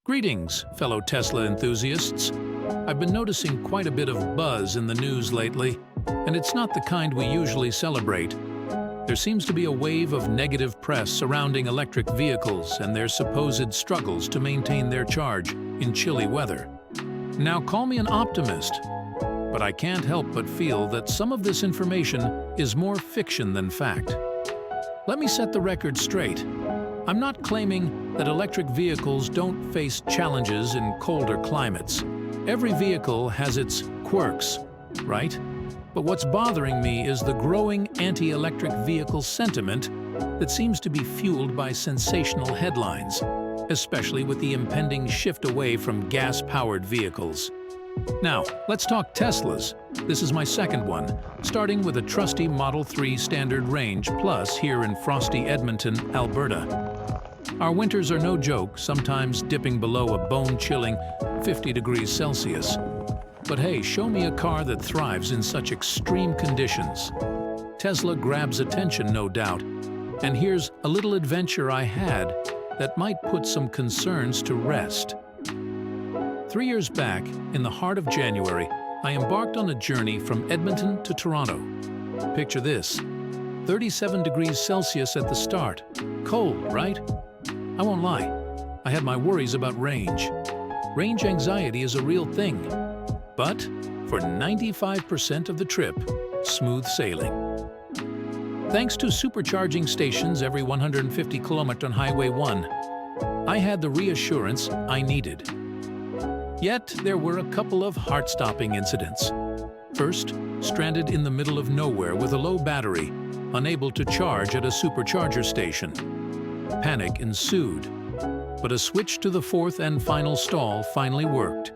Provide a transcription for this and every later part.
Greetings, fellow Tesla enthusiasts. I've been noticing quite a bit of buzz in the news lately, and it's not the kind we usually celebrate. There seems to be a wave of negative press surrounding electric vehicles and their supposed struggles to maintain their charge in chilly weather. Now, call me an optimist, but I can't help but feel that some of this information is more fiction than fact. Let me set the record straight. I'm not claiming that electric vehicles don't face challenges in colder climates. Every vehicle has its quirks, right? But what's bothering me is the growing anti-electric vehicle sentiment that seems to be fueled by sensational headlines, especially with the impending shift away from gas-powered vehicles. Now, let's talk Teslas. This is my second one, starting with a trusty Model 3 Standard Range Plus here in frosty Edmonton, Alberta. Our winters are no joke, sometimes dipping below a bone-chilling 50 degrees Celsius. But hey, show me a car that thrives in such extreme conditions. Tesla grabs attention, no doubt. And here's a little adventure I had that might put some concerns to rest. 3 years back, in the heart of January, I embarked on a journey from Edmonton to Toronto. Picture this, 37 degrees Celsius at the start. Cold, right? I won't lie, I had my worries about range. Range anxiety is a real thing. But for 95% of the trip, smooth sailing. Thanks to supercharging stations every 150 km on Highway 1, I had the reassurance I needed. Yet, there were a couple of heart-stopping incidents. First, stranded in the middle of nowhere with a low battery, unable to charge at a supercharger station. Panic ensued, but a switch to the fourth and final stall finally worked.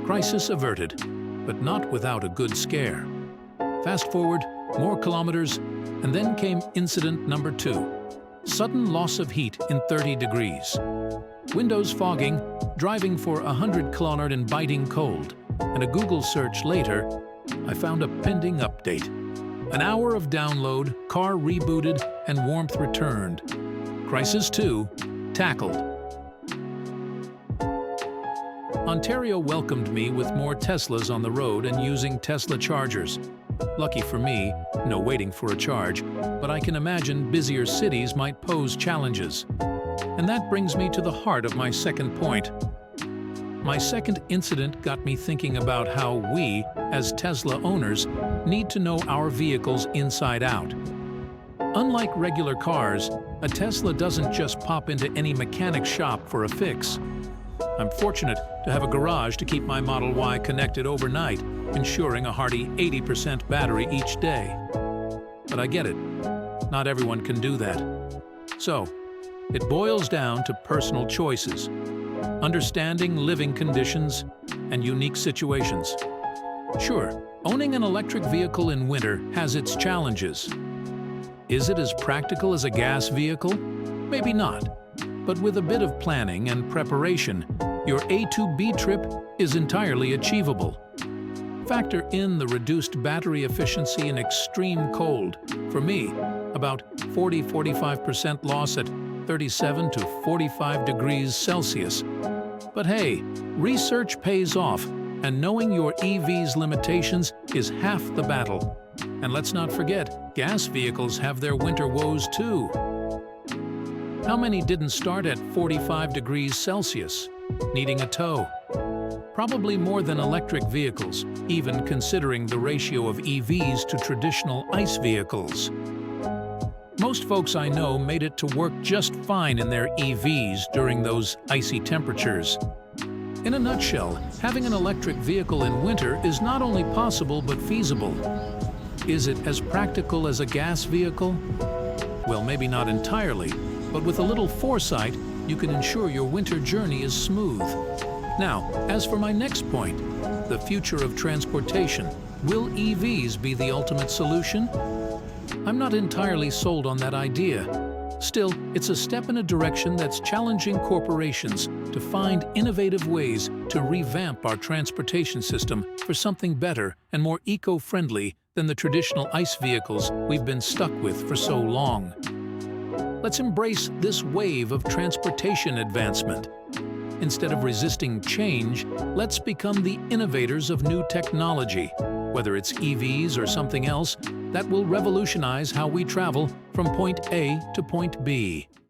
Crisis averted, but not without a good scare. Fast forward, more kilometers, and then came incident number 2. Sudden loss of heat in 30 degrees. Windows fogging, driving for 100 km in biting cold, and a Google search later, I found a pending update. An hour of download, car rebooted, and warmth returned. Crisis 2, tackled. Ontario welcomed me with more Teslas on the road and using Tesla chargers. Lucky for me, no waiting for a charge, but I can imagine busier cities might pose challenges. And that brings me to the heart of my second point. My second incident got me thinking about how we, as Tesla owners, need to know our vehicles inside out. Unlike regular cars, a Tesla doesn't just pop into any mechanic shop for a fix. I'm fortunate to have a garage to keep my Model Y connected overnight, ensuring a hearty 80% battery each day. But I get it, not everyone can do that. So, it boils down to personal choices, understanding living conditions, and unique situations. Sure, owning an electric vehicle in winter has its challenges. Is it as practical as a gas vehicle? Maybe not. But with a bit of planning and preparation, your A to B trip is entirely achievable. Factor in the reduced battery efficiency in extreme cold. For me, about 40–45% loss at 37 to 45 degrees Celsius. But hey, research pays off, and knowing your EV's limitations is half the battle. And let's not forget, gas vehicles have their winter woes too. How many didn't start at 45 degrees Celsius, needing a tow? Probably more than electric vehicles, even considering the ratio of EVs to traditional ICE vehicles. Most folks I know made it to work just fine in their EVs during those icy temperatures. In a nutshell, having an electric vehicle in winter is not only possible but feasible. Is it as practical as a gas vehicle? Well, maybe not entirely, but with a little foresight, you can ensure your winter journey is smooth. Now, as for my next point, the future of transportation, will EVs be the ultimate solution? I'm not entirely sold on that idea. Still, it's a step in a direction that's challenging corporations to find innovative ways to revamp our transportation system for something better and more eco-friendly than the traditional ICE vehicles we've been stuck with for so long. Let's embrace this wave of transportation advancement. Instead of resisting change, let's become the innovators of new technology, whether it's EVs or something else, that will revolutionize how we travel from point A to point B.